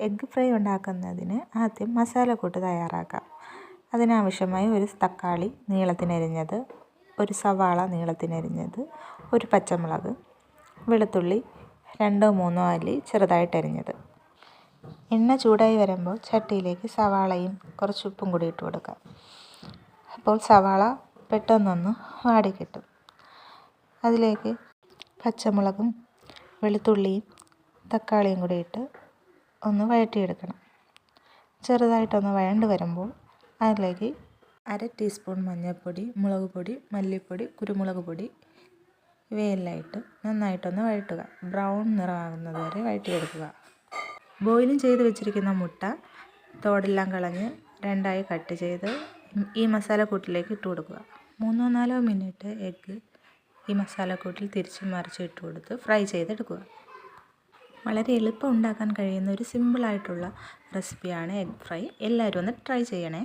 Egg fry ഉണ്ടാക്കുന്നതിന് ആദ്യം മസാലക്കൂട്ട് തയ്യാറാക്കാം. അതിനാവശ്യമായി ഒരു തക്കാളി നീളത്തിനരിഞ്ഞത്, ഒരു സവാള നീളത്തിനരിഞ്ഞത്, ഒരു പച്ചമുളക്, വെളുത്തുള്ളി 2-3 അല്ലി ചെറുതായിട്ടരിഞ്ഞത്. എണ്ണ ചൂടായി വരുമ്പോൾ ചട്ടിയിലേക്ക് സവാളയും കുറച്ച് ഉപ്പും കൂടി ഇട്ട് കൊടുക്കാം. അപ്പോൾ സവാള പെട്ടെന്നൊന്ന് വാടിക്കിട്ടും. അതിലേക്ക് പച്ചമുളകും വെളുത്തുള്ളിയും തക്കാളിയും കൂടി ഇട്ട് ഒന്ന് വഴറ്റിയെടുക്കണം. ചെറുതായിട്ടൊന്ന് വഴണ്ട് വരുമ്പോൾ അതിലേക്ക് 1/2 ടീസ്പൂൺ മഞ്ഞൾപ്പൊടി, മുളക് പൊടി, മല്ലിപ്പൊടി, കുരുമുളക് പൊടി ഇവയെല്ലാം ഇട്ട് നന്നായിട്ടൊന്ന് വഴറ്റുക. ബ്രൗൺ നിറമാകുന്നത് വരെ വഴറ്റിയെടുക്കുക. ബോയിലും ചെയ്ത് വെച്ചിരിക്കുന്ന മുട്ട തോടെല്ലാം കളഞ്ഞ് 2ആയി കട്ട് ചെയ്ത് ഈ മസാലക്കൂട്ടിലേക്ക് ഇട്ട് കൊടുക്കുക. 3-4 മിനിറ്റ് എഗ്ഗ് ഈ മസാലക്കൂട്ടിൽ തിരിച്ചും മറിച്ചും ഇട്ട് കൊടുത്ത് ഫ്രൈ ചെയ്തെടുക്കുക. വളരെ എളുപ്പം ഉണ്ടാക്കാൻ കഴിയുന്ന ഒരു സിമ്പിളായിട്ടുള്ള റെസിപ്പിയാണ് എഗ്ഗ് ഫ്രൈ. എല്ലാവരും ഒന്ന് ട്രൈ ചെയ്യണേ.